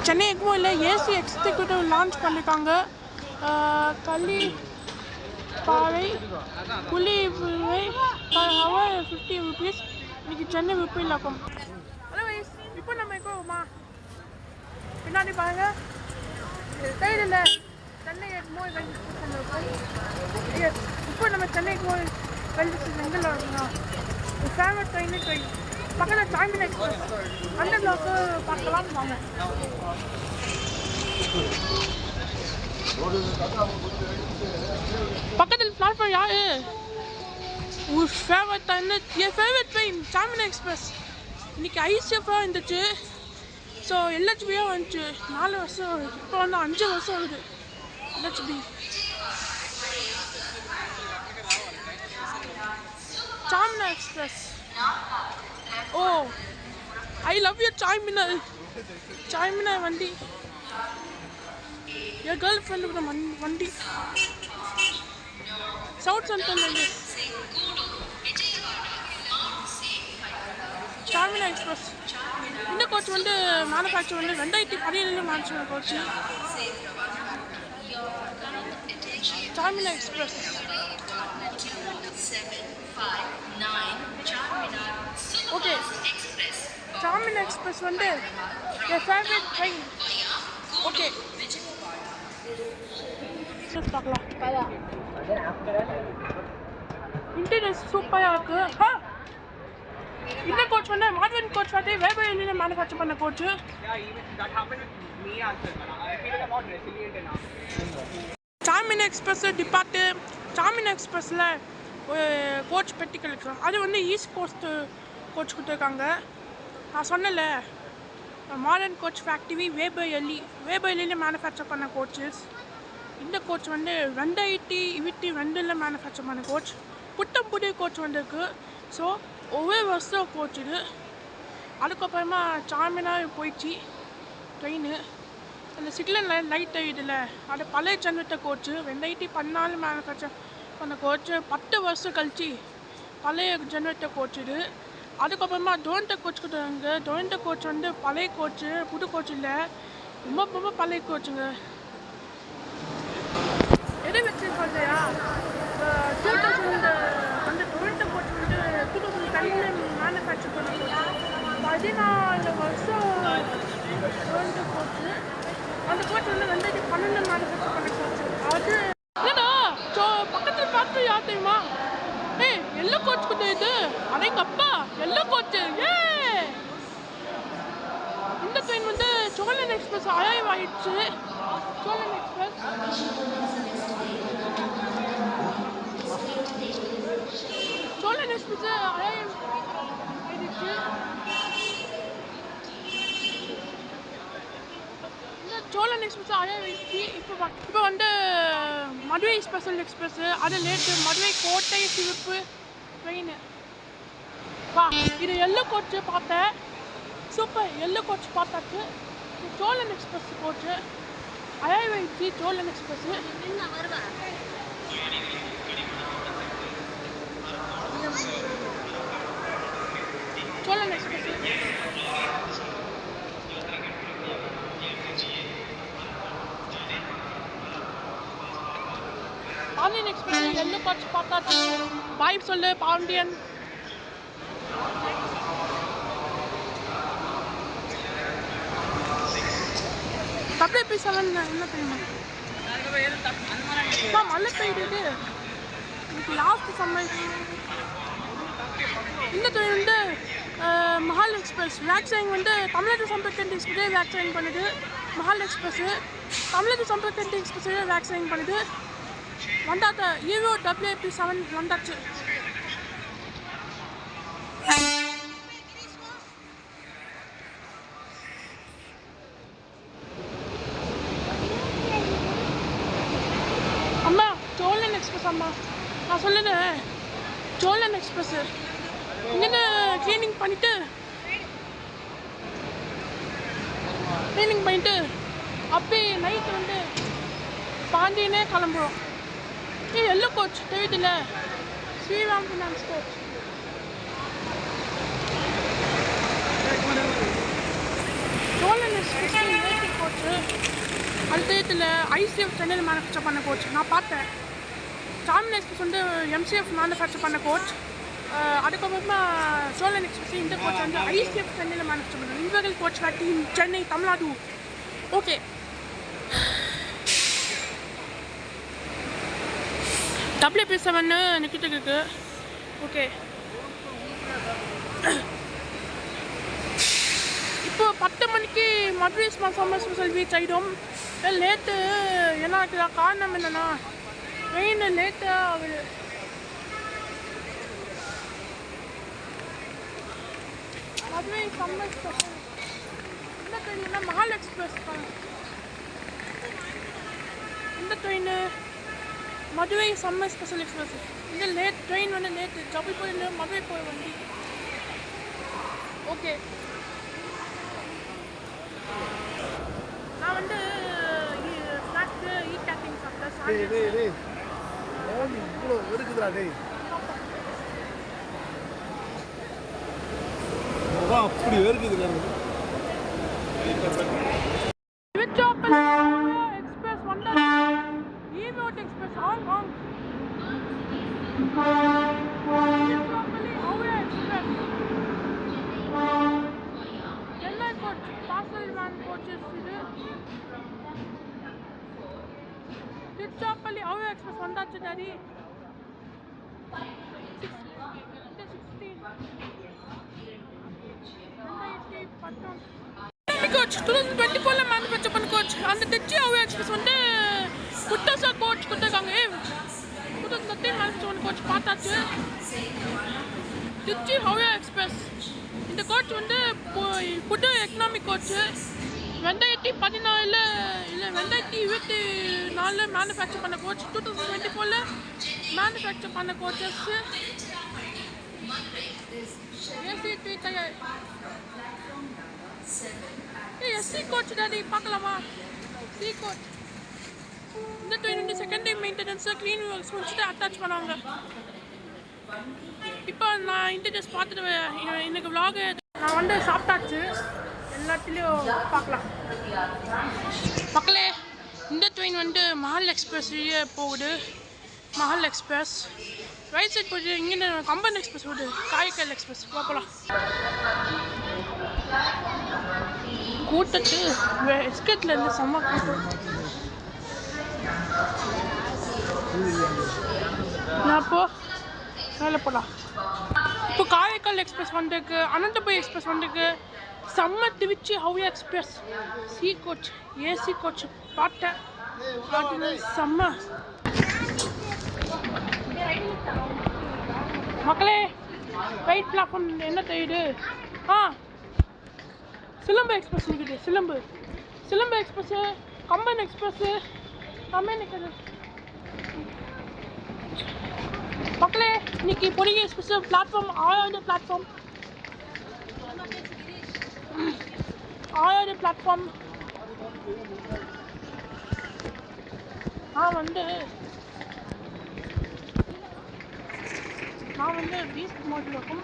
Chennai எக்மோவில் AC executive launch பண்ணியிருக்காங்க. களி பாறை புலி பர் ஹவர் 50 rupees. இன்னைக்கு சென்னை விப்பில் இருக்கும். ஹலோ வைஸ், இப்போ நம்ம எங்கே போமா? பின்னாடி பாருங்க, சைடில் சென்னை எக்மோ ரயில்வே ஸ்டேஷன் இருக்கும். இப்போ நம்ம சென்னை எக்மோ ரயில்வே ஸ்டேஷன் எங்கே இருக்கோம்னா ஃபேமஸ் ட்ரெயின் பக்கத்தில் சாய்மின் எக்ஸ்பிரஸ் அந்த பிளாக்கு பார்க்கலாம் வாங்க. பக்கத்தில் பிளாட்ஃபார்ம் யாரு? உன் ஃபேவரட் ட்ரெயின், என் ஃபேவரட் ட்ரெயின் சாய்மின் எக்ஸ்பிரஸ். இன்னைக்கு ஐசிஎஃபாக இருந்துச்சு. ஸோ எல்ஹெச்பியாக வந்துச்சு. 4 வருஷம், இப்போ வந்து 5 வருஷம் வருது LHB. Charminar express. Oh, I love you Charminar. Charminar வண்டி என் கேர்ள் ஃப்ரெண்டு கூட வண்டி. South central railway Charminar express. இந்த கோச் வந்து மேனுஃபேக்சர் வந்து 2017 manufacture coach Charminar express. Okay, Charminar express வந்து என் ஃபேவரட் ட்ரெயின். ஓகே, பார்க்கலாம். இன்டீரியர் சூப்பராக இருக்கு. இந்த கோச் வந்து மாடர்ன் கோச் வந்து வேபையில் மேனுஃபேக்சர் பண்ண coach. Charminar express depart. Charminar எக்ஸ்பிரஸில் ஒரு கோச் பெட்டிக்கல் இருக்கு. அது வந்து ஈஸ்ட் கோஸ்ட் கோச் கொடுத்துருக்காங்க. நான் சொன்னல, மாடர்ன் கோச் ஃபேக்ட்ரி வேபையிலே மேனுஃபேக்சர் பண்ண கோச்சஸ். இந்த கோச் வந்து 2022 மேனுஃபேக்சர் பண்ண கோச். புத்தம் புதிய கோச் வந்துருக்கு. ஸோ ஒவ்வொரு வருஷம் கோச் இது. அதுக்கப்புறமா சாய்மினா போயிடுச்சு ட்ரெயின். அந்த சிக்னல் லைட் இதில் அது பழைய ஜென்ரேட்ட கோச்சு 2014 மேனுஃபேக்சர் பண்ண கோச்சு. 10 வருஷம் கழிச்சு பழைய ஜென்ரேட்டர் கோச் இது. அதுக்கப்புறமா டொரண்டோ கோச் கொடுத்தாங்க. டொரண்டோ கோச் வந்து பழைய கோச்சு, புது கோச் இல்லை, ரொம்ப பழைய கோச்சுங்க. எதை வச்சு சொல்லையா, 2000 வந்து டொரண்டோ கோச் வந்து 2010 மேனுஃபேக்சர் பண்ண கோச்சு. 14 வருஷம் டொரண்டோ கோச்சு. அந்த கோச் வந்து 2012 மேனுஃபேக்சர் பண்ண கோச்சு. அது என்னடா பக்கத்தில் ஃபேக்ட்ரி யார் தெரியுமா? எல்லோ கோச் கூட இது. ஆனால் எங்கள் அப்பா எல்லோ கோச்சு. இந்த ட்ரெயின் வந்து சோழன் எக்ஸ்பிரஸ் அரைவ் ஆயிடுச்சு. சோழன் எக்ஸ்பிரஸ் அரைவ் ஆயிடுச்சு. சோழன் எக்ஸ்பிரஸ் அரைவ் ஆயிடுச்சு. இப்போ வந்து மதுரை ஸ்பெஷல் எக்ஸ்பிரஸ். அது லேட்டு மதுரை கோட்டை சிவப்பு ட்ரெயின். வா, இது எல்லோ கோச்சு பார்த்தேன். சூப்பர், எல்லோ கோச் பார்த்தாச்சு. சோழன் எக்ஸ்பிரஸ் கோச்சு அரைவ் ஆயிடுச்சு. Cholan express Cholan express Pandian express yellow coach பார்த்தாச்சு. பாய் சொல்லு பாண்டியன். WP7 என்ன தெரியுமா? மழை பெய்யுது. இன்னைக்கு லாஸ்ட் சம்மர். இந்த ட்ரெயின் வந்து மஹால் எக்ஸ்பிரஸ் வேக்சின் வந்து தமிழ்நாடு சம்பர்க் எக்ஸ்பிரஸே வேக்சின் பண்ணுது. மஹால் எக்ஸ்பிரஸ் தமிழ்நாடு சம்பர்க் எக்ஸ்பிரஸே வேக்சின் பண்ணுது. வந்தாத்த ஈவோ WP7 வந்தாச்சு. அம்மா சோழன் எக்ஸ்பிரஸ். அம்மா நான் சொல்லுது சோழன் எக்ஸ்பிரஸ். இங்கே க்ளீனிங் பண்ணிட்டு அப்படியே நைட்டு வந்து பாண்டியனே கிளம்புறோம். எல்லோ கோச் தெரியுதுல்ல, Sriram finance coach. Cholan express அடுத்த இடத்துல ஐசிஎஃப் சென்னையில் மேனுஃபேக்சர் பண்ண கோச் நான் பார்த்தேன். சாமின் எக்ஸ்பிரஸ் வந்து எம்சிஎஃப் மேனுஃபேக்சர் பண்ண கோச். அதுக்கப்புறமா சோழன் எக்ஸ்பிரஸ் இந்த கோச் வந்து ஐசிஎஃப் சென்னையில் மேனுஃபேக்சர் பண்ணுறோம். இவர்கள் coach team Chennai Tamil Nadu. Okay, WP7 நிற்கிட்டு இருக்கு. ஓகே, இப்போ 10 மணிக்கு மதுரை சம்மர் ஸ்பெஷல் ரீச் ஆகிடும். லேட்டு என்ன காரணம் என்னன்னா ட்ரெயின் லேட்டாக ஆகுது. மதுரை சம்மர் ஸ்பெஷல் இந்த ட்ரெயின்னா மஹால் எக்ஸ்பிரஸ் இந்த train Madurai summer special express. இந்த ட்ரெயின் வந்து லேட்டு ஜபல்பூர்ல மதுரை போய் வண்டி. ஓகே, நான் வந்து ஸ்நாக்ஸு கேட்டிங் சாப்பிட்டேன். இவ்வளோ இருக்குதுடா டேய், அப்படி இருக்குது. எக்ஸ்பிரஸ் வந்தா ஈரோட் எக்ஸ்பிரஸ் ஆங் Chennai coach parcel van coaches. இது திருச்சாப்பள்ளி அவ்வளோ எக்ஸ்பிரஸ் வந்தாச்சு டாடி. 2024 மேனுஃபேக்சர் பண்ண கோச். அந்த திருச்சி அவ்வளோ எக்ஸ்பிரஸ் வந்து புதுசாக கோச் கொடுத்துருக்காங்க. 2013 மேனுஃபேக்சர் பண்ண கோச் பார்த்தாச்சு. திருச்சி அவ்வளோ எக்ஸ்பிரஸ் இந்த கோச் வந்து புது எக்கனாமிக் கோச்சு. 2014 இல்லை 2024 மேனுஃபேக்சர் பண்ண கோச். 2024 மேனுஃபேக்சர் பண்ண கோச்சஸ். எஸ்சி கோச் டாடி பார்க்கலாமா? சி கோச் இந்த train second time maintenance clean works முடிச்சுட்டு அட்டாச் பண்ணுவாங்க. இப்போ நான் இன்டர்ஜஸ்ட் பார்த்துட்டு எனக்கு விலாகு நான் வந்து சாப்பிட்டாச்சு. எல்லாத்துலேயும் பார்க்கலாம் மக்களே. இந்த ட்ரெயின் வந்து மஹால் எக்ஸ்பிரஸ்லேயே போகுது. மஹால் எக்ஸ்பிரஸ் ரைட் சைட் போயிட்டு இங்கே கம்பன் எக்ஸ்பிரஸ் போகுது. காரைக்கால் எக்ஸ்பிரஸ் போகலாம். கூட்டத்து எஸ்கேட்ல இருந்து செம்ம கூட்டம். அப்போ வேலை போகலாம். இப்போ காரைக்கால் எக்ஸ்பிரஸ் வந்துருக்கு. அனந்தபுரி எக்ஸ்பிரஸ் வந்துருக்கு. செம்ம Trichy Howrah express C coach AC coach பார்த்தேன். அது செம்ம மக்களே. ரைட் பிளாட்ஃபார்ம் என்ன தெரியுது? சிலம்பு எக்ஸ்பிரஸ் இருக்குது. சிலம்பு எக்ஸ்பிரஸ்ஸு, கம்பன் எக்ஸ்பிரஸ்ஸு எல்லாமே நிற்குது மக்களே. இன்னைக்கு பொடிகை எக்ஸ்பிரஸ் பிளாட்ஃபார்ம் 6வது பிளாட்ஃபார்ம். 6வது பிளாட்ஃபார்ம். நான் வந்து பீஸ்ட் மோட்டில் இருக்கும்.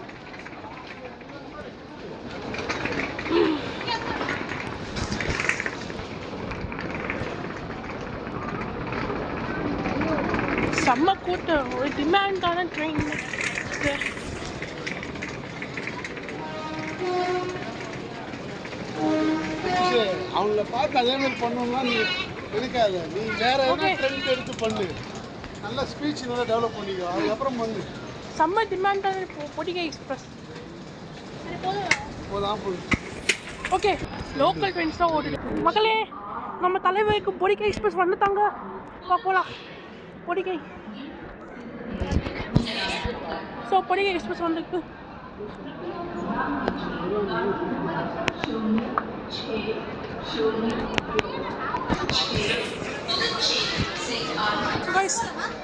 செம்ம கூட்டம். ஒரு டிமாண்டான ட்ரெயின். அவங்கள பார்த்து அதே மாதிரி பண்ணணும்னா நீ இருக்காது. நீ வேற எதாவது ட்ரெண்ட் எடுத்து பண்ணு. நல்லா ஸ்பீச் நல்லா டெவலப் பண்ணிக்கோ. அதுக்கப்புறம் பண்ணு. செம்ம டிமாண்டான பொடிகை எக்ஸ்பிரஸ் போதான் போகுது. ஓகே, லோக்கல் ட்ரெயின்ஸ் தான் ஓடுது மக்களே. நம்ம தலைவருக்கு பொடிகை எக்ஸ்பிரஸ் வந்துட்டாங்க. போகலாம் பொடிகை. ஸோ பொடிகை எக்ஸ்பிரஸ் வந்துருக்கு.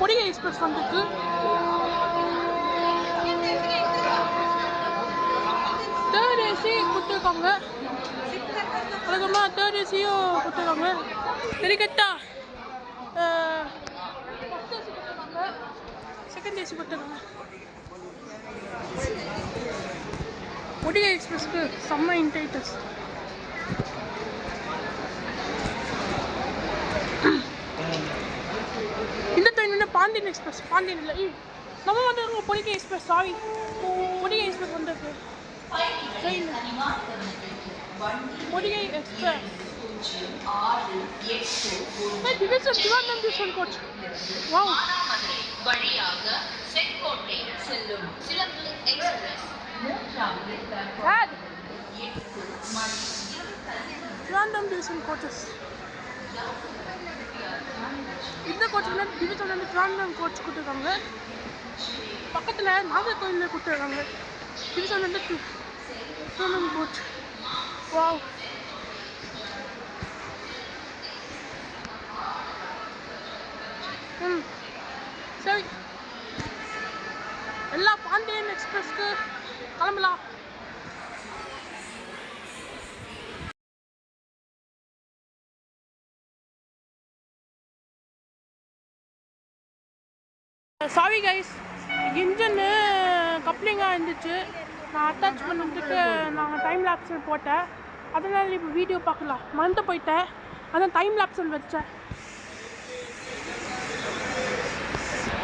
பொடிகை எக்ஸ்பிரஸ் வந்துருக்கு. தேர்ட் ஏசி கொடுத்துருக்காங்க. அதுக்கப்புறமா தேர்ட் ஏசியும் கொடுத்துருக்காங்க. இருக்கட்டா செகண்ட் ஏசி கொடுத்துருக்காங்க. பொடிகை எக்ஸ்பிரஸ்க்கு செம்ம இன்டைட்டஸ். பாண்டியன் எக்ஸ்பிரஸ் பாண்டியன் இல்லை நம்ம வந்து Podhigai express sorry Podhigai express வந்துருக்கு train Podhigai express division coach wow வழியாக செங்கோட்டை செல்லும் சிறப்பு எக்ஸ்பிரஸ் Random division coaches. இந்த கோச் வந்து டிவிஷன் வந்து ரேண்டம் கோச் கொடுத்துருக்காங்க பக்கத்தில் நாகர்கோயிலில் கொடுத்துருக்காங்க டிவிஷன் வந்து ரேண்டம் கோச் வாவ் சரி எல்லா பாண்டியன் எக்ஸ்பிரஸ்க்கு கிளம்பலாம் சாரி கைஸ் இன்ஜின்னு கப்ளிங்காக இருந்துச்சு நான் அட்டாச் பண்ணுறதுக்கு நான் டைம் லேப்ஸில் போட்டேன் அதனால் இப்போ வீடியோ பார்க்கலாம் மறந்து போயிட்டேன் அதான் டைம் லேப்ஸில் வச்சேன்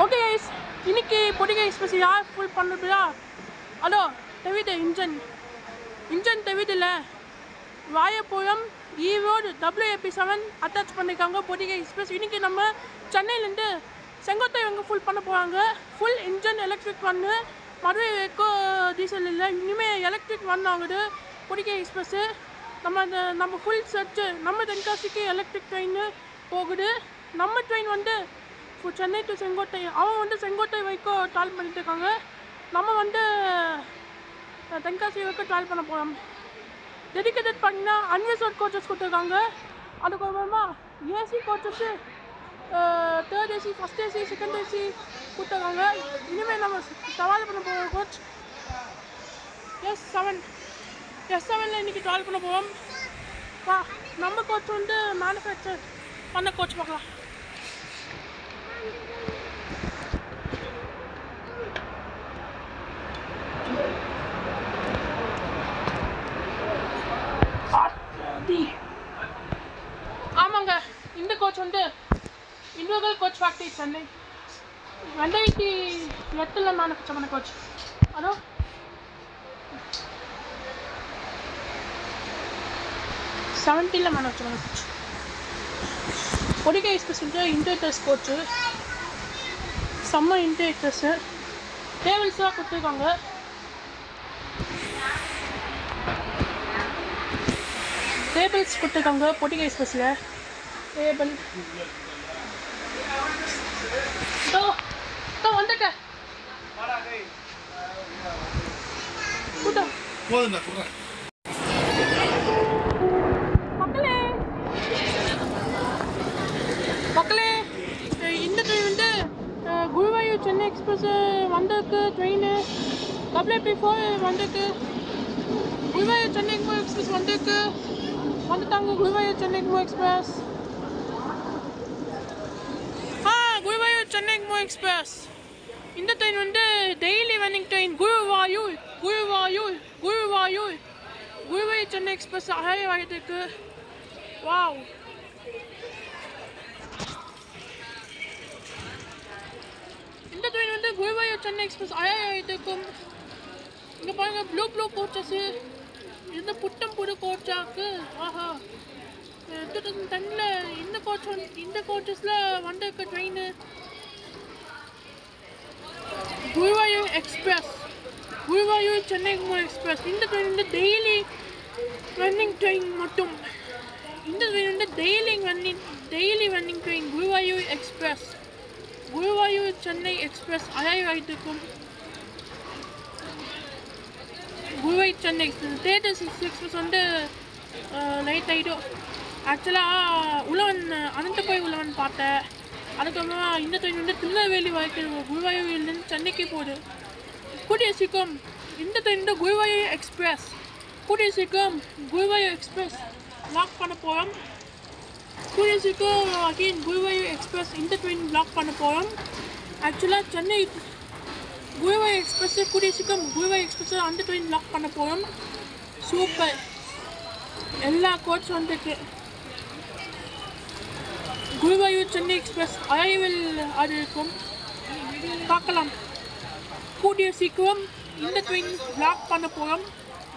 ஓகே கைஸ் இன்னைக்கு பொடிகை எக்ஸ்பிரஸ் யார் ஃபுல் பண்ணுறதுயா ஹலோ தெரியுது இன்ஜின் தெரியுதுல்ல வாயப்புரம் ஈரோடு WAP7 அட்டாச் பண்ணியிருக்காங்க பொடிகை எக்ஸ்பிரஸ் இன்றைக்கி நம்ம சென்னையிலேருந்து செங்கோட்டை வந்து ஃபுல் பண்ண போகிறாங்க ஃபுல் இன்ஜின் எலக்ட்ரிக் ஒன்று மதுரை எக்கோ டீசல் இல்லை இனிமேல் எலக்ட்ரிக் ஒன் ஆகுது பொடிகை எக்ஸ்பிரஸ்ஸு நம்ம ஃபுல் செட்டு நம்ம தென்காசிக்கு எலக்ட்ரிக் ட்ரெயின் போகுது நம்ம ட்ரெயின் வந்து சென்னை டு செங்கோட்டை அவன் வந்து செங்கோட்டை வரைக்கும் ட்ராவல் பண்ணிட்டு இருக்காங்க நம்ம வந்து தென்காசி வரைக்கும் ட்ராவல் பண்ண போகிறோம் டெடிக்கேட்டட் பண்ணிங்கன்னா அன்ரிசர்வ் கோச்சஸ் கொடுத்துருக்காங்க அதுக்கப்புறமா AC coaches third AC first AC second AC கொடுத்துருக்காங்க இனிமேல் நம்ம ட்ராவல் பண்ண போகிற கோச் S7 இன்றைக்கி ட்ராவல் பண்ண போவோம் நம்ம கோச் வந்து மேனுஃபேக்சர் பண்ண கோச் பார்க்கலாம் ஆமாங்க இந்த கோச் வந்து individual coach factory Chennai 2008 manufacture பண்ண கோச் அதோ செவன்டீனில் மேனுஃபேக்சர் பண்ண கோச் பொடிகை எக்ஸ்பிரஸ் இன்டர்டர்ஸ் கோச்சு செம்ம இன்டர்டர்ஸு டேபிள்ஸாக கொடுத்துருக்காங்க டேபிள்ஸ் கொடுத்துருக்காங்க பொடிகை எக்ஸ்பிரஸில் டேபிள் வந்துட்டேன் மக்களே இந்த ட்ரெயின் வந்து குருவாயூர் சென்னை எக்ஸ்பிரஸ் வந்திருக்கு ட்ரெயின் WAP4 வந்திருக்கு குருவாயூர் சென்னை எக்ஸ்பிரஸ் வந்துட்டாங்க குருவாயூர் சென்னை எக்ஸ்பிரஸ் குருவாயூர் சென்னை எக்ஸ்பிரஸ் இந்த ட்ரெயின் வந்து daily running train Guruvayur Chennai express ஆகிட்டு வாவ் இந்த ட்ரெயின் வந்து குருவாயூர் சென்னை எக்ஸ்பிரஸ் ஆகிட்டு இருக்கும் இங்கே பாருங்க ப்ளூ கோச்சஸ்ஸு இந்த புட்டம் புது கோச்சாக்கு ஆஹா 2010 இந்த கோச்சஸில் வந்திருக்க ட்ரெயின் குருவாயூர் சென்னை எக்ஸ்பிரஸ் இந்த ட்ரெயின் வந்து டெய்லி ரன்னிங் ட்ரெயின் மட்டும் இந்த ட்ரெயின் வந்து daily running train Guruvayur Chennai express ஆகிருக்கும் குருவாயூர் சென்னை எக்ஸ்பிரஸ் தேட்டர் எக்ஸ்பிரஸ் வந்து லைட் ஆகிடும் ஆக்சுவலாக அனந்தபுரம் பார்த்தேன் அதுக்கப்புறமா இந்த ட்ரெயின் வந்து திருநெல்வேலி வரைக்கும் குருவாயூர்லேருந்து சென்னைக்கு போகுது கூடிய சீக்கிரம் இந்த ட்ரெயின் வந்து குருவாயூர் எக்ஸ்பிரஸ் லாக் பண்ண போகிறோம் கூடிய சீக்கிரம் அகெயின் குருவாயூர் எக்ஸ்பிரஸ் இந்த ட்ரெயின் லாக் பண்ண போகிறோம் ஆக்சுவலாக சென்னை குருவாயூர் எக்ஸ்பிரஸ் கூடிய சீக்கிரம் குருவாயூர் எக்ஸ்பிரஸ் அந்த ட்ரெயின் லாக் பண்ண போகிறோம் சூப்பர் எல்லா கோச் வந்துருக்கு குருவாயூர் சென்னை எக்ஸ்பிரஸ் அரைவில் அது இருக்கும் பார்க்கலாம். கூடிய சீக்கிரம் இந்த ட்ரெயின் பிளாக் பண்ண போகிறோம்.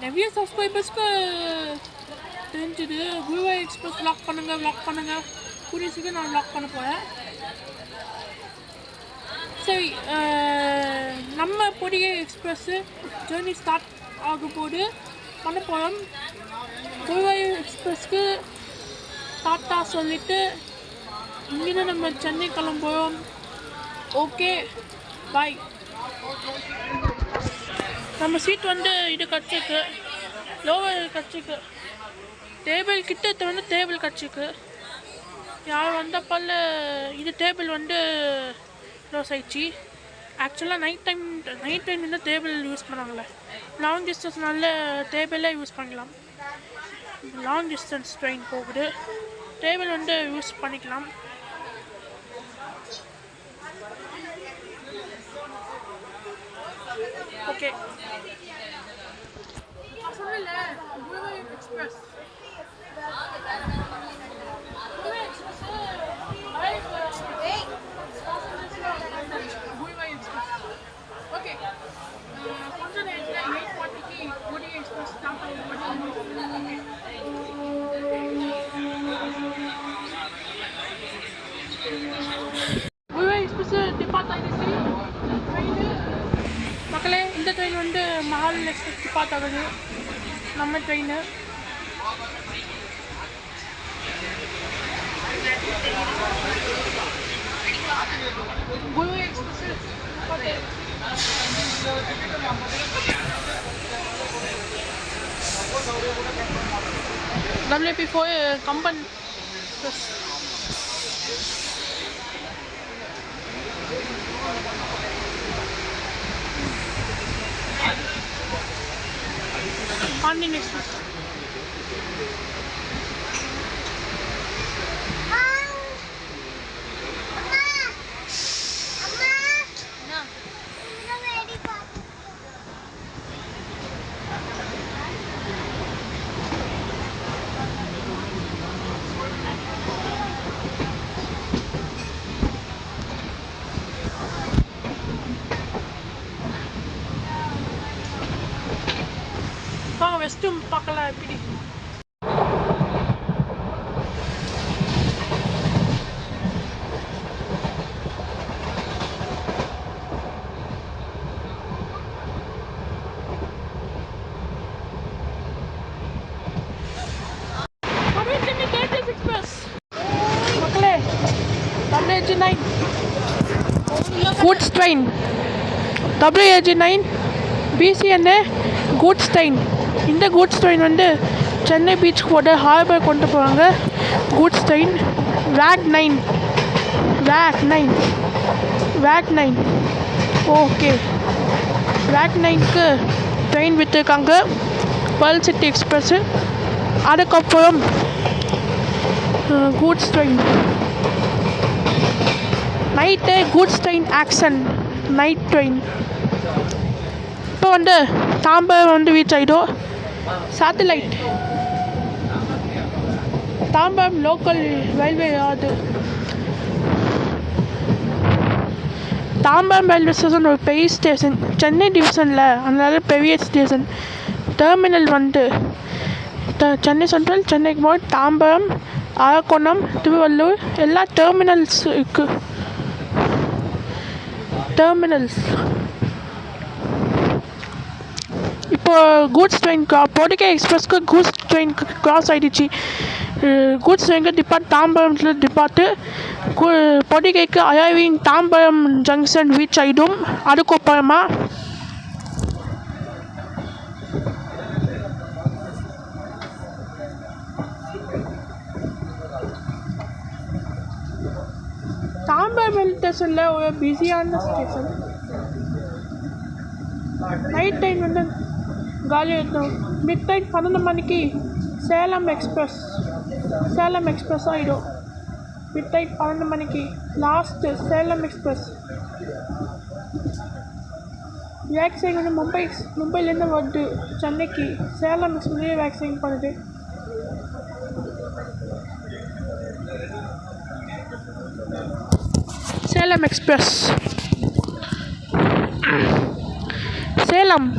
நிறைய சப்ஸ்கிரைபர்ஸ்க்கு தெரிஞ்சுது குருவாயூர் எக்ஸ்பிரஸ் பிளாக் பண்ணுங்க. கூடிய சீக்கிரம் நான் பிளாக் பண்ண போகிறேன். சரி, நம்ம பொடிகை எக்ஸ்பிரஸ்ஸு ஜேர்னி ஸ்டார்ட் ஆகும் போது பண்ண போகிறோம். குருவாயூர் எக்ஸ்பிரஸ்க்கு டாட்டா சொல்லிவிட்டு இங்கேருந்து நம்ம சென்னை கிளம்புறோம். ஓகே, பாய். நம்ம சீட் வந்து இது கிடச்சிருக்கு, லோவர் கிடச்சிருக்கு. டேபிள் கிட்ட வந்து டேபிள் கிடச்சிருக்கு. யார் வந்தப்பால் இது டேபிள் வந்து க்ளோஸ் ஆயிடுச்சு. ஆக்சுவலாக நைட் டைம் வந்து டேபிள் யூஸ் பண்ணாங்களே. லாங் டிஸ்டன்ஸ்னால டேபிளே யூஸ் பண்ணலாம். லாங் டிஸ்டன்ஸ் ட்ரெயின் போகுது, டேபிள் வந்து யூஸ் பண்ணிக்கலாம். ஓகே, சொல்லல குருவாயூர் எக்ஸ்பிரஸ் ஓகே. கொஞ்ச நேரத்தில் 8:40க்கு குருவாயூர் எக்ஸ்பிரஸ் ஸ்டார்ட் ஆகும். குருவாயூர் எக்ஸ்பிரஸ் டிபார்ட் ஆகிடுச்சு ட்ரெயின். மக்களே, இந்த ட்ரெயின் வந்து மகால் எக்ஸ்பிரஸ் டிபார்ட் ஆகுது. நம்ம train Guruvayur express WP4 Kamban express. Pandian express. வெஸ்ட்டும் பார்க்கலாம் எப்படி. மக்களே, WAG9 goods train, WAG9 BCNA goods train. இந்த கூட்ஸ் ட்ரெயின் வந்து சென்னை பீச் போட ஹார்பர் கொண்டு போகிறாங்க. Goods train WAG9 okay. WAG9க்கு ட்ரெயின் விட்டுருக்காங்க, வேர்ல்ட் சிட்டி எக்ஸ்பிரஸ்ஸு. அதுக்கப்புறம் goods train night goods train action night train. இப்போ வந்து தாம்பரம் வந்து ரீச் ஆகிடும். சேட்டலைட் தாம்பரம் லோக்கல் ரயில்வே அது. தாம்பரம் ரயில்வே ஸ்டேஷன் ஒரு பெரிய ஸ்டேஷன், சென்னை டிவிஷனில், அதனால பெரிய ஸ்டேஷன். டெர்மினல் வந்து சென்னை சென்ட்ரல், சென்னை மோட், தாம்பரம், அரக்கோணம், திருவள்ளூர் எல்லா டெர்மினல்ஸ் இருக்குது. இப்போ கூட்ஸ் ட்ரெயின் பொடிகை எக்ஸ்பிரஸ்க்கு கூட்ஸ் ட்ரெயின் கிராஸ் ஆகிடுச்சு. கூட்ஸ் ட்ரெயினுக்கு டிபார்ட் தாம்பரத்தில் டிபார்ட்டு. பொடிகைக்கு அரைவிங் தாம்பரம் ஜங்ஷன் ரீச் ஆகிடும். அதுக்கப்புறமா தாம்பரம் ரயில் ஸ்டேஷனில் ஒரு பிஸியான ஸ்டேஷன். நைட் டைம் வந்து காலியாக இருக்கும். மிட் நைட் 12 மணிக்கு சேலம் எக்ஸ்பிரஸ் ஆகிடும். மிட் நைட் 12 மணிக்கு லாஸ்ட்டு சேலம் எக்ஸ்பிரஸ். வேக்சின் வந்து மும்பைலேருந்து வருது சென்னைக்கு. சேலம் எக்ஸ்பிரஸ்லேயே வேக்சின் பண்ணுது. சேலம் எக்ஸ்பிரஸ் சேலம்.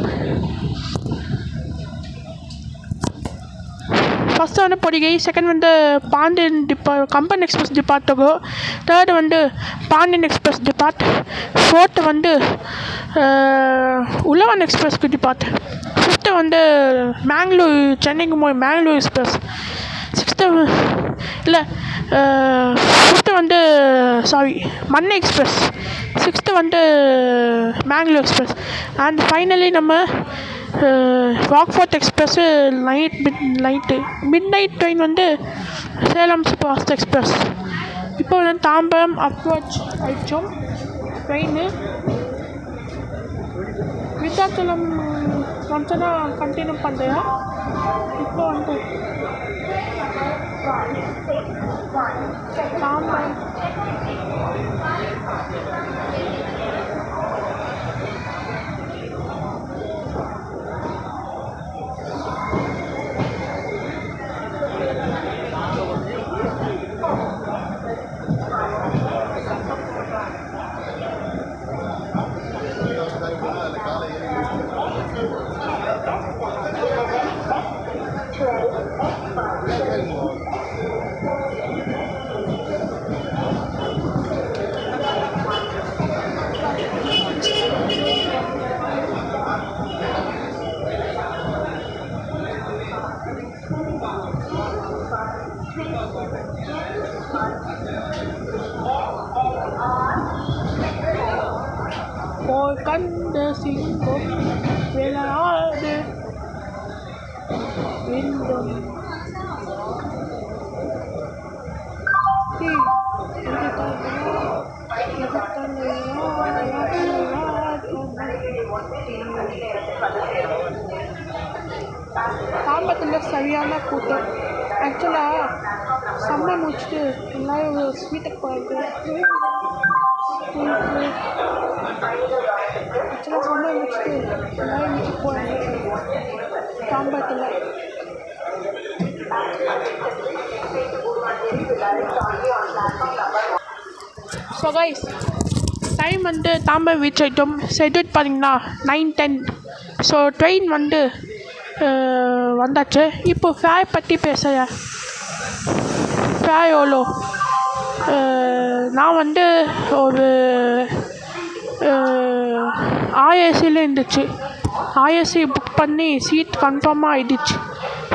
ஃபஸ்ட்டு வந்து பொடிகை, செகண்ட் வந்து பாண்டியன் கம்பன் எக்ஸ்பிரஸ் டிபார்ட்டுக்கு, தேர்டு வந்து பாண்டியன் எக்ஸ்பிரஸ் டிபார்ட், ஃபோர்த்து வந்து உழவன் எக்ஸ்பிரஸ்க்கு டிபார்ட், ஃபிஃப்த்து வந்து மேங்களூர் சென்னைக்கு மேங்களூர் எக்ஸ்பிரஸ், ஃபிஃப்த்து வந்து மண்ணை எக்ஸ்பிரஸ், சிக்ஸ்த்து வந்து மேங்களூர் எக்ஸ்பிரஸ், அண்ட் ஃபைனலி நம்ம Rockford express mid night train வந்து சேலம் ஃபாஸ்ட் எக்ஸ்பிரஸ். இப்போ வந்து தாம்பரம் அப்ரோச் ஆயிடுச்சோம் ட்ரெயின். விருத்தாச்சலம் கொஞ்சம் தான் கண்டினியூ பண்ணுறேன். இப்போ வந்து தாம்பரம் கண்ட சிங்கம் விளையாடு வேண்டும். தாம்பரத்தில் சரியான கூட்டம். ஆக்சுவலாக சம்மர் முடிச்சுட்டு எல்லோரும் ஸ்வீட்டுக்கு போகிறது. ஆக்சுவலாக சம்மர் முடிச்சுட்டு எல்லோரும் வீட்டுக்கு போகிறாங்க தாம்பரத்தில். ஸோ கைஸ், டைம் வந்து தாம்பரம் ரீச் ஆகிட்டோம். ஷெட்யூல் பார்த்தீங்கன்னா 9:10. ஸோ ட்ரெயின் வந்து வந்தாச்சு. இப்போ ஃபேர் பற்றி பேசுகிறேன். ஃபேர் எவ்வளோ? நான் வந்து ஒரு ஆர்ஏசியில் இருந்துச்சு. ஆர்ஏசி புக் பண்ணி சீட் கன்ஃபார்மாக ஆகிடுச்சு.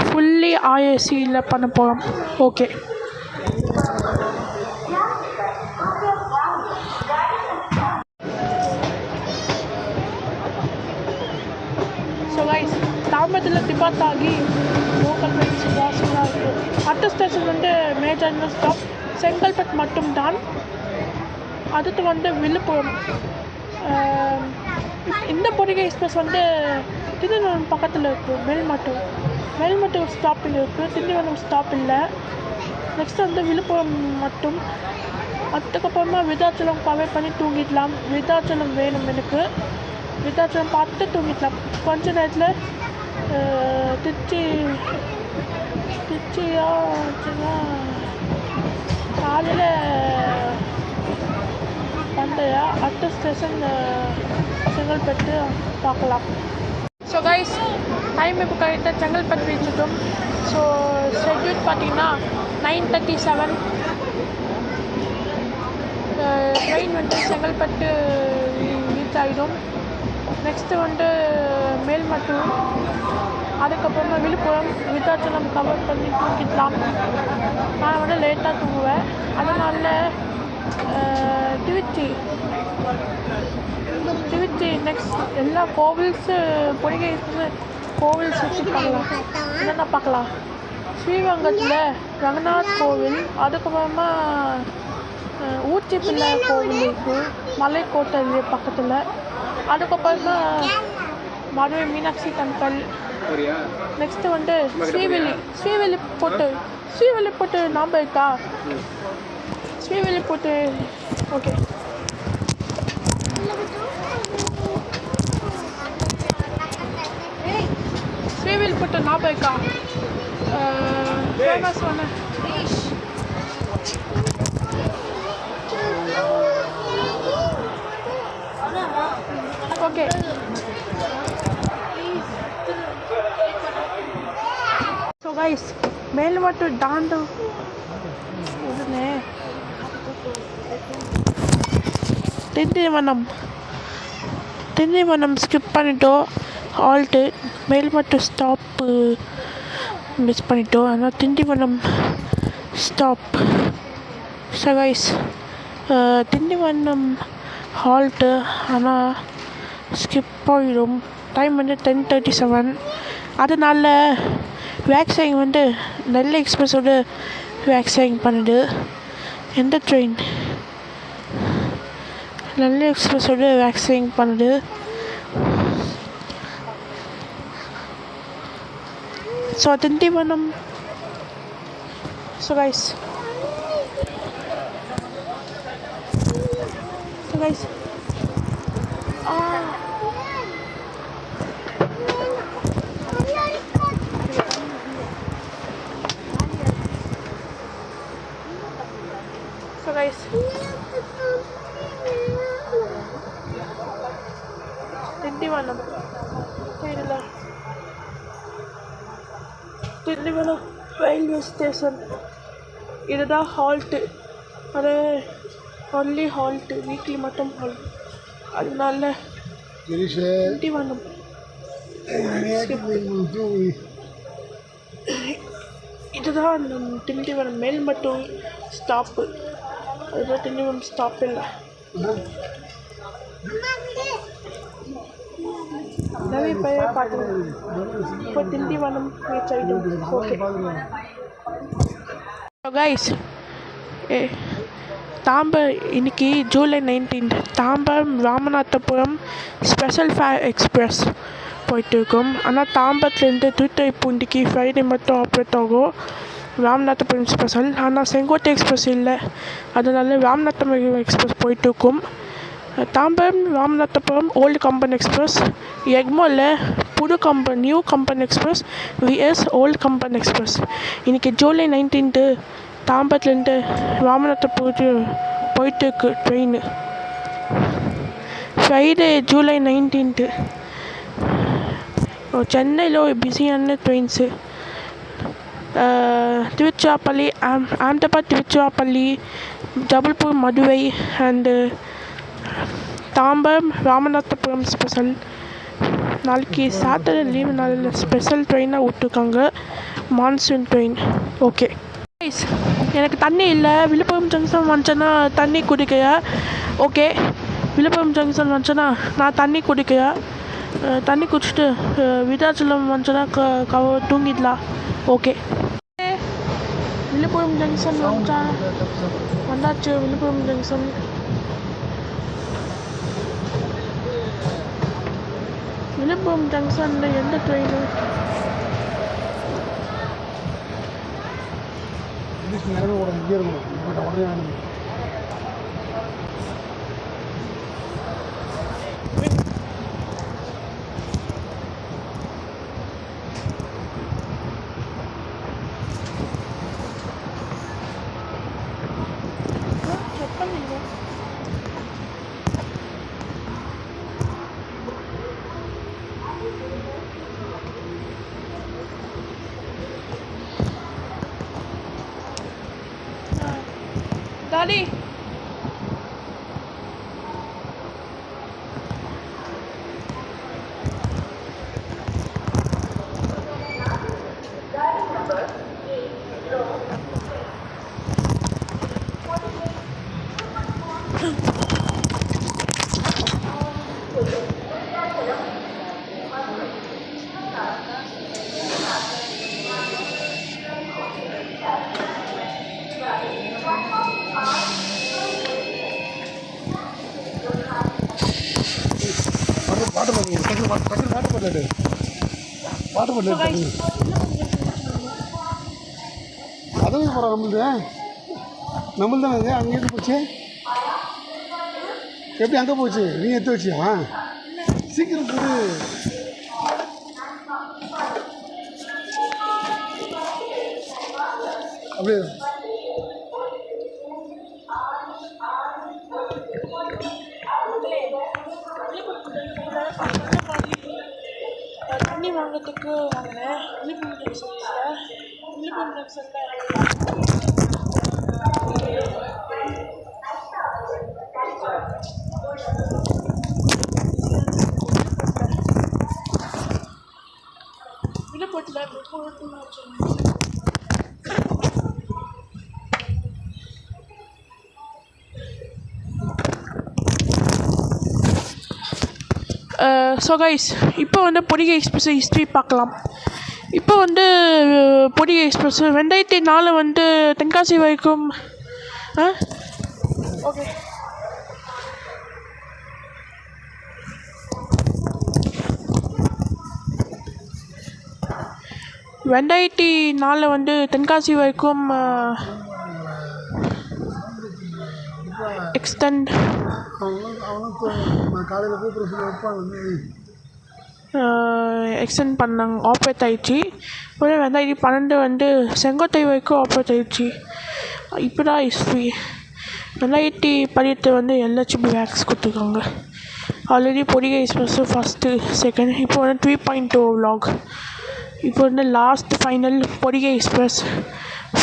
ஃபுல்லி ஆர்ஏசியில் பண்ண போகிறோம். ஓகே. ஸோ கைஸ், தாம்பரத்தில் டிபார்ட் ஆகி லோக்கல் ட்ரெயின்ஸ் வாசலாக இருக்குது. அடுத்த ஸ்டேஷன் வந்து மேஜர் ஸ்டாப் செங்கல்பட்டு மட்டும்தான். அடுத்து வந்து விழுப்புரம். இந்த பொதிகை எக்ஸ்பிரஸ் வந்து திண்டிவனம் பக்கத்தில் இருக்குது. மேல்மட்டூர் ஸ்டாப்பில் இருக்குது. திண்டிவனம் ஸ்டாப் இல்லை. நெக்ஸ்ட் வந்து விழுப்புரம் மட்டும். அதுக்கப்புறமா விருத்தாச்சலம் கவர் பண்ணி தூங்கிடலாம். விருத்தாச்சலம் வேணும் எனக்கு. விருத்தாச்சலம் பார்த்து தூங்கிடலாம். கொஞ்ச நேரத்தில் திருச்சியா காலையில் வந்தையா. அடுத்த ஸ்டேஷன் செங்கல்பட்டு பார்க்கலாம். ஸோ கைஸ், டைம் இப்போ கரெக்டாக செங்கல்பட்டு ரீச்சிட்டோம். ஸோ ஷெட்யூல் பார்த்தீங்கன்னா 9:37. ட்ரெயின் வந்து செங்கல்பட்டு ரீச் ஆகிடும். நெக்ஸ்ட்டு வந்து மேல்மட்டூர், அதுக்கப்புறமா விழுப்புரம், விருத்தாச்சலம் கவர் பண்ணி தூங்கிடலாம். நான் வந்து லேட்டாக தூங்குவேன். அதனால திருச்சி நெக்ஸ்ட் எல்லா கோவில்ஸு பொதிகை கோவில் சுற்றி பார்க்கலாம். என்னென்ன பார்க்கலாம்? ஸ்ரீரங்கத்தில் ரங்கநாத் கோவில், அதுக்கப்புறமா ஊட்டி பிள்ளை கோவில் இருக்குது மலைக்கோட்டை பக்கத்தில். அதுக்கப்புறமா மதுரை மீனாட்சி டெம்பிள். நெக்ஸ்ட்டு வந்து ஸ்ரீவில்லிபுத்தூர் ஞாபகம் இருக்கா? ஸ்ரீவில்லிபுத்தூர். ஓகே. ஸ்ரீவில்லிபுத்தூர் ஞாபகம் இருக்கா? ஃபேமஸ் ஒன்று. ஓகே. கைஸ் மேல்மட்டு தாண்டு உடனே திண்டிவனம் ஸ்கிப் பண்ணிட்டோம். ஹால்ட்டு மேல்மட்டு ஸ்டாப்பு மிஸ் பண்ணிட்டோம். ஆனால் Tindivanam stop. So guys Tindivanam halt ஆனால் ஸ்கிப் ஆகிடும். டைம் வந்து 10:37. அதனால் வேக்சிங் வந்து நெல்லை எக்ஸ்பிரஸோட வேக்சிங் பண்ணுது. எந்த ட்ரெயின் நெல்லை எக்ஸ்பிரஸோட வேக்சிங் பண்ணுது. So Tindivanam. So guys Tindivanam சைடில் திண்டிவனம் ரயில்வே ஸ்டேஷன் இதுதான் ஹால்ட்டு. அது ஒன்லி ஹால்ட்டு, வீக்லி மட்டும் ஹால்ட். அதனால திண்டிவனம் இதுதான் திண்டிவனம் மேல்மட்டு ஸ்டாப்பு. அதுதான் திண்டிவனம் ஸ்டாப் இல்லை. நிறைய பேர் பார்த்துருவோம். இப்போ திண்டிவனம் ரீச் ஆகிடும். ஓகே கைஸ் தாம்பரம் இன்னைக்கு July 19 Tambaram Ramanathapuram special fair express போயிட்டுருக்கோம். ஆனால் தாம்பரத்துலேருந்து தூத்துக்குடிக்கு ஃப்ரைடே மட்டும் ஆப்ரேட் ஆகும் ராமநாதபுரம் ஸ்பெஷல். ஆனால் செங்கோட்டை எக்ஸ்பிரஸ் இல்லை. அதனால ராமநாதபுரம் எக்ஸ்பிரஸ் போயிட்டுருக்கோம். தாம்பரம் ராமநாதபுரம் ஓல்டு கம்பன் எக்ஸ்பிரஸ், எக்மோரில் புது Kamban new Kamban express vs old Kamban express. இன்றைக்கி ஜூலை 19 தாம்பரத்துலேருந்து ராமநாதபுரம் போயிட்டுருக்கு ட்ரெயின். ஃப்ரைடே ஜூலை 19 சென்னையில் ஒரு பிஸியான trains. Tiruchirappalli, Ahmedabad, Tiruchirappalli, Jabalpur, Madurai and Tambaram Ramanathapuram special. நாளைக்கு சாட்டர்டே லீவு நாளில் ஸ்பெஷல் ட்ரெயினாக விட்டுருக்காங்க, மான்சூன் ட்ரெயின். ஓகே கைஸ் எனக்கு தண்ணி இல்லை. விழுப்புரம் ஜங்ஷன் வந்துச்சேன்னா தண்ணி குடிக்கிறேன். ஓகே விழுப்புரம் ஜங்ஷன் வந்துச்சேன்னா நான் தண்ணி குடிக்கிறேன். தண்ணி குடிச்சிட்டு விருதாச்சலம் வந்துச்சேன்னா தூங்கிடலாம். ஓகே விழுப்புரம் ஜங்ஷன் வந்தாச்சு. விழுப்புரம் ஜங்ஷன் விழுப்புரம் ஜங்ஷனில் எந்த ட்ரெயினு? Daddy. அதுவும் போகிறோம் நம்மள்து தானே. அங்கே எடுத்து போச்சு. எப்படி அங்கே போச்சு? நீ எடுத்து வச்சியா? சீக்கிரம் போடு. அப்படியே தண்ணி வாங்கிறதுக்கு வாங்கினேன் விழுப்புரம் ஜங்ஷனில். விழுப்புரம் ஜங்ஷனில் விழுப்புரத்தில் ஸோ கைஸ் இப்போ வந்து பொடிகை எக்ஸ்பிரஸ் ஹிஸ்ட்ரி பார்க்கலாம். இப்போ வந்து பொடிகை எக்ஸ்பிரஸ் 2004 வந்து தென்காசி வரைக்கும் ஓகே 2004 வந்து தென்காசி வரைக்கும் எக்ஸ்டெண்ட் எக்ஸ்டெண்ட் பண்ணாங்க, ஆப்ரேட் ஆயிடுச்சு. ஒரு 2012 வந்து செங்கோட்டை வரைக்கும் ஆப்ரேட் ஆயிடுச்சு. இப்போ தான் ஹிஸ்ட்ரி 2018 வந்து எல்ஹெச்பி வேக்ஸ் கொடுத்துருக்காங்க. ஆல்ரெடி பொடிகை எக்ஸ்பிரஸ் ஃபஸ்ட்டு செகண்ட், இப்போ வந்து 3.0 vlog. இப்போ வந்து லாஸ்ட் ஃபைனல் பொடிகை எக்ஸ்பிரஸ்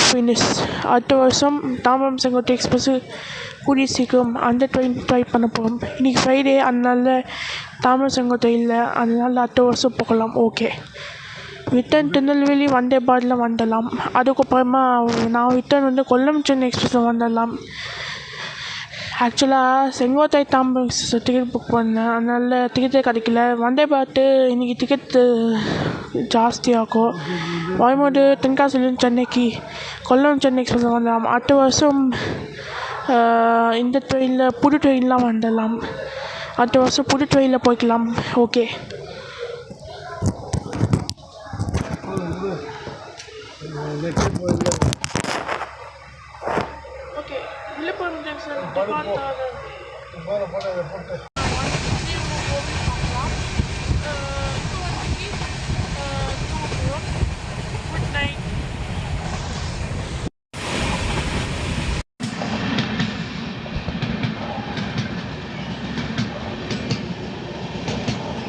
ஃபினிஷ். அடுத்த வருஷம் தாம்பரம் செங்கோட்டை எக்ஸ்பிரஸ் கூடிய சீக்கிரம் அந்த ட்ரெயின் ட்ரை பண்ண போகிறோம். இன்றைக்கி ஃப்ரைடே, அதனால தாம்பரம் செங்கோட்டை இல்லை, அதனால் அடுத்த வருஷம் போகலாம். ஓகே, ரிட்டன் திருநெல்வேலி வந்தே பாரத்தில் வந்துடலாம். அதுக்கப்புறமா நான் ரிட்டன் வந்து கொல்லம் சென்னை எக்ஸ்பிரஸில் வந்துடலாம். ஆக்சுவலாக செங்கோட்டை தாம்பரம் டிக்கெட் புக் பண்ணேன், அதனால் டிக்கெட்டே கிடைக்கல. வந்தே பாரத்து இன்றைக்கி டிக்கெட்டு ஜாஸ்தியாகும். வரும்போது தென்காசிலேருந்து சென்னைக்கு கொல்லம் சென்னை எக்ஸ்பிரஸில் வந்துடலாம். அடுத்த வருஷம் இந்த ட்ரெயினில் புது ட்ரெயின்லாம் வந்துடலாம். அடுத்த வருஷம் புது ட்ரெயினில் போய்க்கலாம். Okay, okay Villupuram junction good night.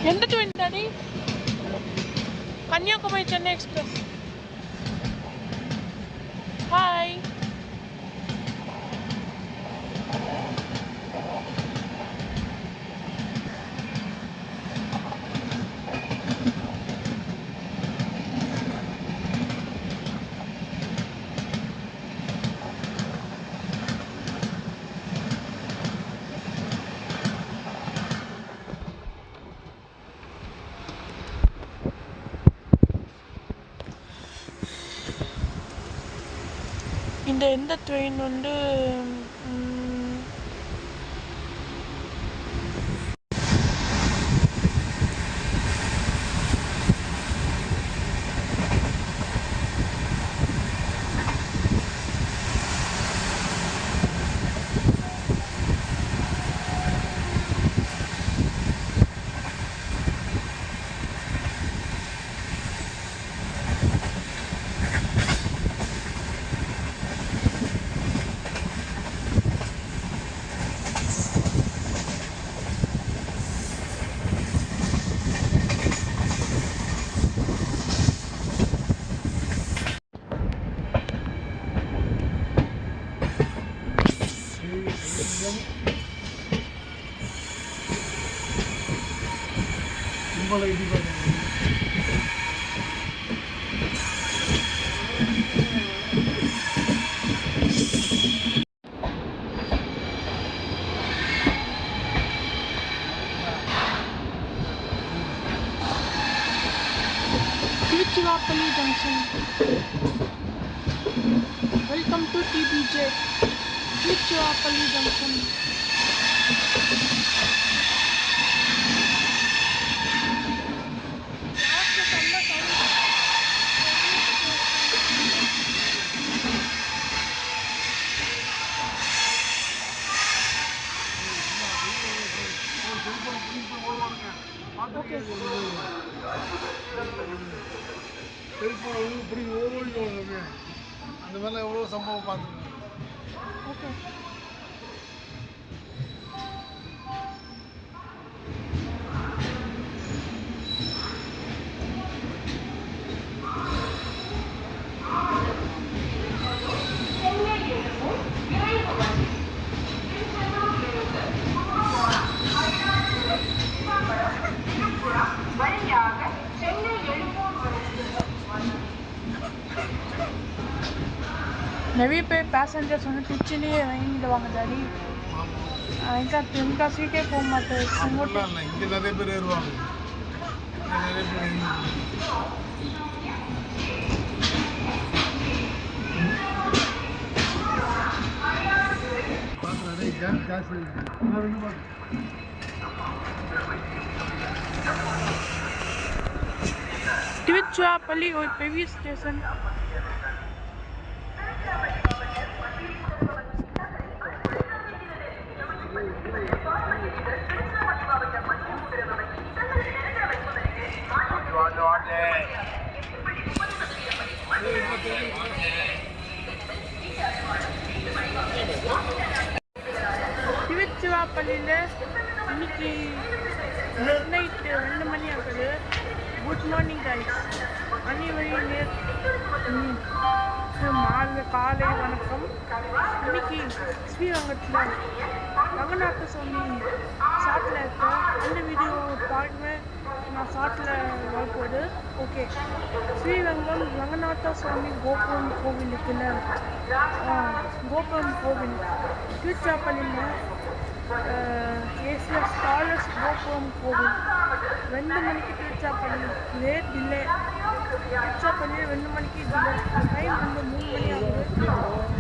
எந்த train daddy? Kanniyakumari Chennai express. Hi, இந்த ட்ரெயின் வந்து Tiruchirappalli junction. Welcome to TPJ Tiruchirappalli junction. Okay, இப்படி ஓடி அந்த மாதிரிலாம் எவ்வளோ சம்பவம் பார்த்துருக்கேன். ஓகே. நிறைய பேர் பேசஞ்சர்ஸ் வந்து பிச்சிலேயே வாங்கிடுவாங்க டாடி. ఇంకా சீட்டே போக மாட்டேன். அப்படிலாம் இல்லை, இங்கே நிறைய பேர் ஏறுவாங்க. நிறைய பேர் திருச்சிராப்பள்ளி ஒரு பெரிய ஸ்டேஷன். திருச்சிராப்பள்ளியில் இன்னைக்கு நைட்டு 2 மணி ஆகுது. குட் மார்னிங் கைஸ், அனைவரையும் காலை வணக்கம். இன்னைக்கு ஸ்ரீரங்கத்தில் ரங்கநாத சுவாமி ஷார்ட்டில் இருக்கேன். அந்த வீடியோ பாருங்க, நான் ஷார்ட்டில் வரப்போகுது. ஓகே, ஸ்ரீரங்கம் ரங்கநாத சுவாமி கோபுரம் கோவில் இருக்குல்ல, கோபுரம் கோவில் திருச்சிராப்பள்ளியில் ஏசியா டாலஸ்ட் கோபுரம் கோவில். 2 மணிக்கு திருச்சிராப்பள்ளி, லேட் டிலே. திருச்சிராப்பள்ளியில் 2 மணிக்கு டிலே, டைம் வந்து 3 மணி ஆகுது.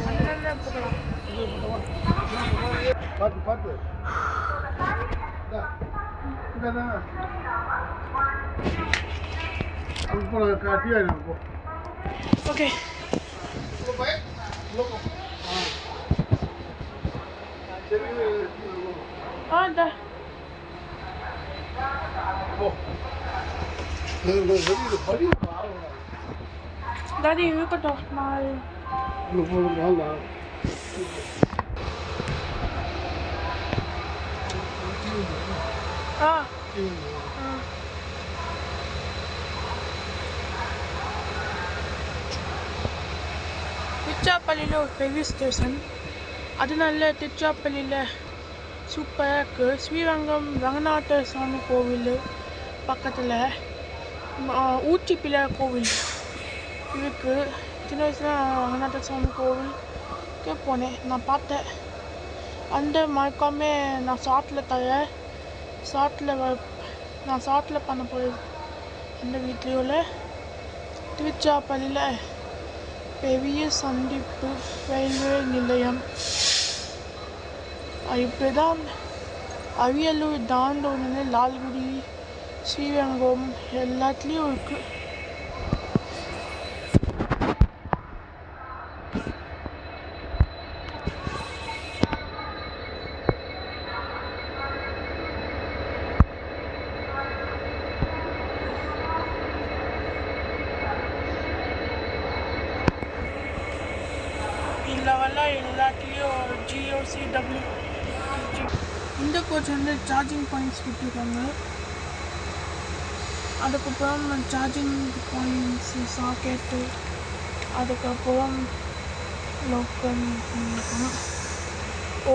அதனால போகலாம். பார்த்து பார்த்து டீ ஆகிடும். ஓகே, இந்த டாடி இருக்கட்டும். நான் திருச்சிராப்பள்ளியில் ஒரு பெரிய ஸ்டேஷன், அதனால திருச்சிராப்பள்ளியில் சூப்பராக இருக்குது. ஸ்ரீரங்கம் ரங்கநாத சுவாமி கோவில் பக்கத்தில் ஊட்டி பிள்ளையார் கோவில் இருக்குது. சின்ன வயசில் ரங்கநாத சுவாமி கோவிலுக்கு போனேன், நான் பார்த்தேன். அந்த மறக்காம நான் ஷார்ட்டில் தரேன். நான் ஷார்ட்டில் பண்ண போகிறேன் அந்த வீட்லேயும். திருச்சிராப்பள்ளியில் பெரிய சந்திப்பு ரயில்வே நிலையம். இப்படி தான் அரியலூர் தாண்டோன்னு லால்குடி ஸ்ரீரங்கம் எல்லாத்துலேயும் இருக்குது. எல்லாத்துலேயும் GOCW. இந்த கோச் வந்து சார்ஜிங் பாயிண்ட்ஸ் கொடுத்துருக்காங்க. அதுக்கப்புறம் சார்ஜிங் பாயிண்ட்ஸ் சாக்கெட்டு, அதுக்கப்புறம் லோக்கல் பண்ணியிருக்காங்க.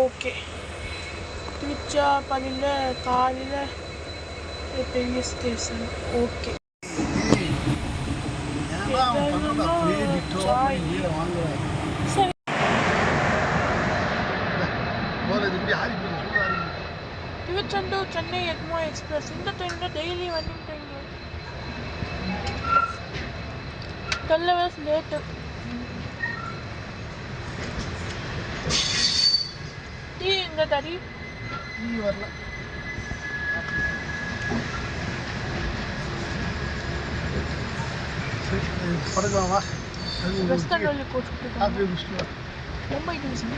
ஓகே, திருச்சிராப்பள்ளியில் காலையில் பெரிய ஸ்டேஷன். ஓகே, சரி. திருச்செந்தூர் சென்னை எக்மோர் எக்ஸ்பிரஸ் இந்த ட்ரெயினில் daily running train. 12 hours late. Tea எங்கே டாடி? டீ வரல. படுக்கலாமா? வெஸ்டர்ன் ரயில்வே கோச் கொடுத்துருக்காங்க. மும்பை டிவிஷன்.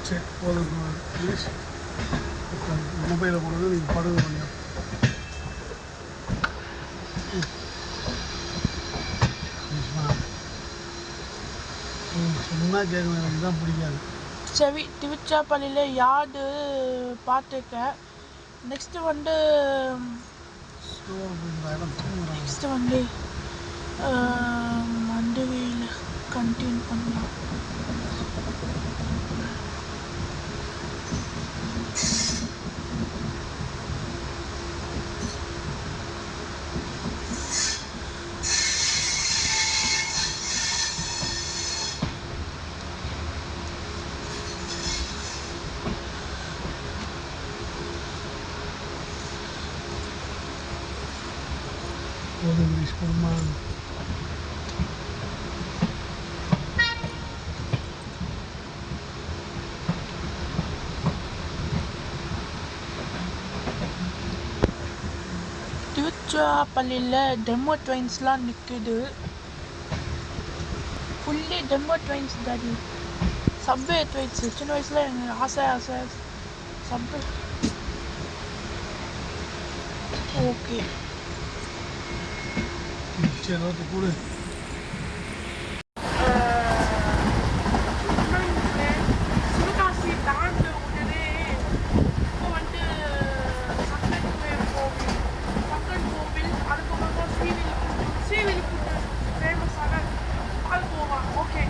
சரி போதும் ப்ளீஸ் மொபைலை கொடுங்க நீங்கள் படுங்க கொஞ்சம் சொன்னால் கேட்கணும் எனக்கு தான் பிடிக்காது சரி திருச்சிராப்பள்ளியில் யார்டு பார்த்துருக்கேன். நெக்ஸ்ட்டு வந்து நெக்ஸ்ட்டு வந்து மண்டவியில் கண்டினியூ பண்ணலாம். போதும் ப்ளீஸ் கொடுமா திருச்சிராப்பள்ளியில் டெமோ ட்ரெயின்ஸ்லாம் நிற்குது. ஃபுல்லி டெமோ ட்ரெயின்ஸ் தாடி. சப்வே ட்ரெயின்ஸ் சின்ன வயசில் எனக்கு ஆசை சப்வே. ஓகே சரி ஓகே கொடு சிவகாசி தாண்ட உடனே இப்போ வந்து சக்கன் கோவில் அதுக்கப்புறமா ஸ்ரீவில்லிபுத்தூர் ஃபேமஸான பால்கோவா. ஓகே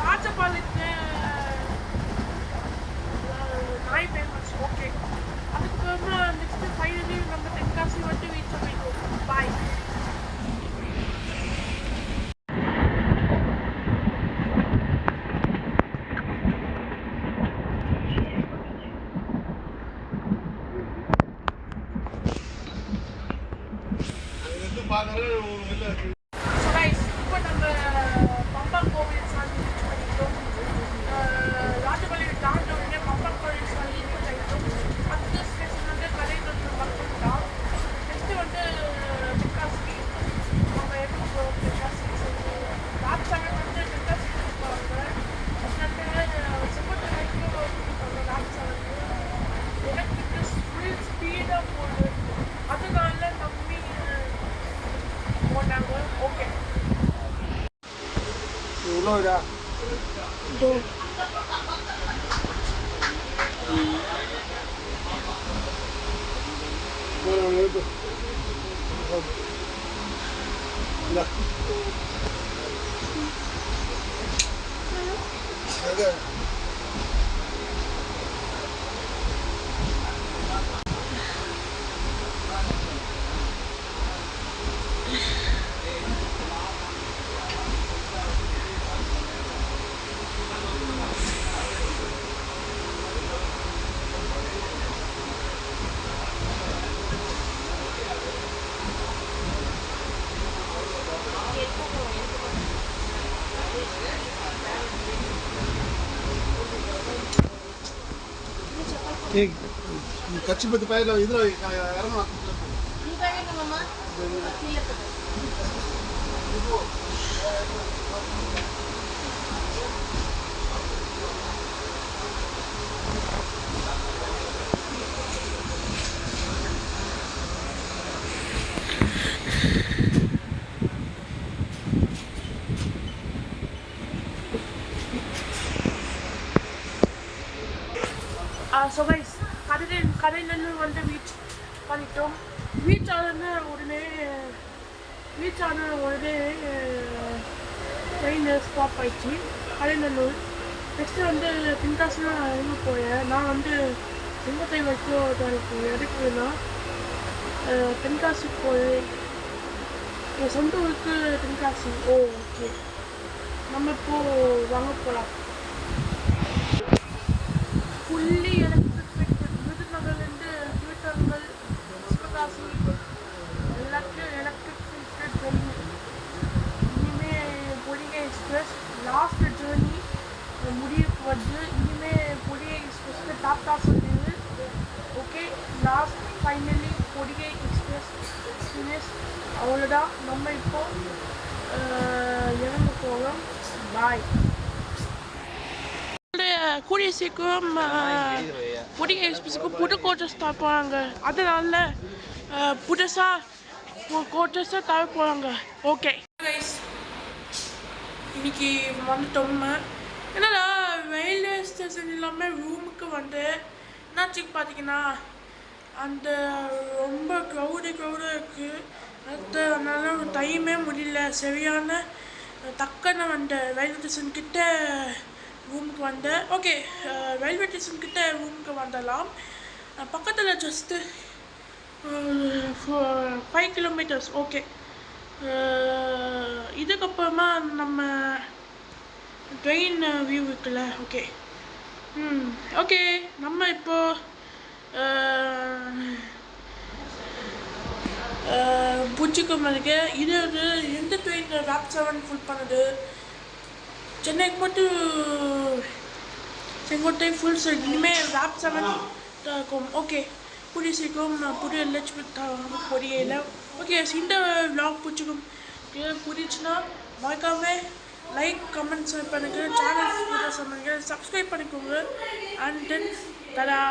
ராஜபாளையத்து நாய் ஃபேமஸ். ஓகே அதுக்கப்புறமா நெக்ஸ்ட்டு ஃபைனலி நம்ம தென்காசி வந்து ரீச் பண்ணிடுவோம். பாய். பார்க்குறேன் ஸோ கைஸ் இப்போ நம்ம பம்பா கோவில் சாமி ரீச் பண்ணிட்டோம். ராஜபாளையம் தாண்ட உடனே பம்பா கோவில் சாமி ரீச் பண்ணிட்டோம். அடுத்த ஸ்டேஷன் வந்து கலைநல்லூர் பக்கம் தான். நெக்ஸ்ட்டு வந்து தென்காசி. நம்ம எப்படி போகிறோம் தென்காசி ராஜசாமி வந்து தென்காசி போவாங்க. செம்பட்டு வரைக்கும் கூப்பிட்டாங்க ராஜசாமி. எனக்கு ஃபுல் ஸ்பீடாக போகுது. அதனால நம்பி போட்டாங்க. ஓகே இவ்வளோடா கட்சி பத்து பயிரில் இதில் இறங்கலாம். ஸோ கைஸ் கடைநல்லூர் வந்து ரீச் பண்ணிட்டோம். ரீச் ஆன உடனே ட்ரெயின் ஸ்டாப் ஆயிடுச்சு கடைநல்லூர். நெக்ஸ்ட்டு வந்து தென்காசிலாம் எங்கே போயேன். நான் வந்து செங்கத்தை வரைக்கும் எனக்கு எடுக்கணும்னா தென்காசி போய் என் சொந்த ஊருக்கு தென்காசி. ஓகே நம்ம இப்போது வாங்க போகலாம். ஃபுல்லி எலக்ட்ரிக் விருதுநகர்லேருந்து திருத்தங்கல் சிவகாசி எல்லாத்தையும் எலக்ட்ரிக் ட்ரெயின். இனிமேல் பொடிகை எக்ஸ்பிரஸ் லாஸ்ட் ஜேர்னி முடிவுக்கு வருது. இனிமேல் பொடிகை எக்ஸ்பிரஸில் டாட்டா சொல்லிடுது. Okay last finally Podhigai express finish. அவ்வளோதான். நம்ம இப்போது இறங்க போகிறோம். பாய். கூடிய சீக்கிரம் புதிய எக்ஸ்பிரஸுக்கு புது கோச்சஸ் தர போகிறாங்க. அதனால புதுசாக கோச்சஸை தர போகிறாங்க. ஓகே கைஸ், இன்னைக்கு வந்துட்டோம். என்னடா ரயில்வே ஸ்டேஷன் இல்லாமல் ரூமுக்கு வந்து என்னாச்சுக்கு பார்த்தீங்கன்னா அந்த ரொம்ப க்ரௌடாக இருக்குது. அதனால டைமே முடியல. சரியான டக்குன்னு வந்த ரயில்வே ஸ்டேஷன் கிட்ட ரூமுக்கு வந்தேன். ஓகே, ரயில்வே ஸ்டேஷன் கிட்ட ரூமுக்கு வந்துடலாம். பக்கத்தில் ஜஸ்ட்டு 5 கிலோமீட்டர்ஸ். ஓகே, இதுக்கப்புறமா நம்ம ட்ரெயின் வியூ இருக்குல்ல. ஓகே ஓகே, நம்ம இப்போ புச்சிக்கும் இருக்கு. இது எந்த ட்ரெயின் ராப் 7 ஃபுல் பண்ணுது? சென்னைக்கு மட்டும் செங்கோட்டை ஃபுல் சைட். இனிமேல் ராப் 7 இருக்கும். ஓகே, புதிய சீக்கிரம் புதிய லட்சுமி புரியல. ஓகே, இந்த vlog பிடிச்சிக்கும் புரிச்சுன்னா மறக்காம லைக் கமெண்ட் பண்ணுங்க, சேனல் சப்ஸ்கிரைப் பண்ணிக்கோங்க. And then Tada.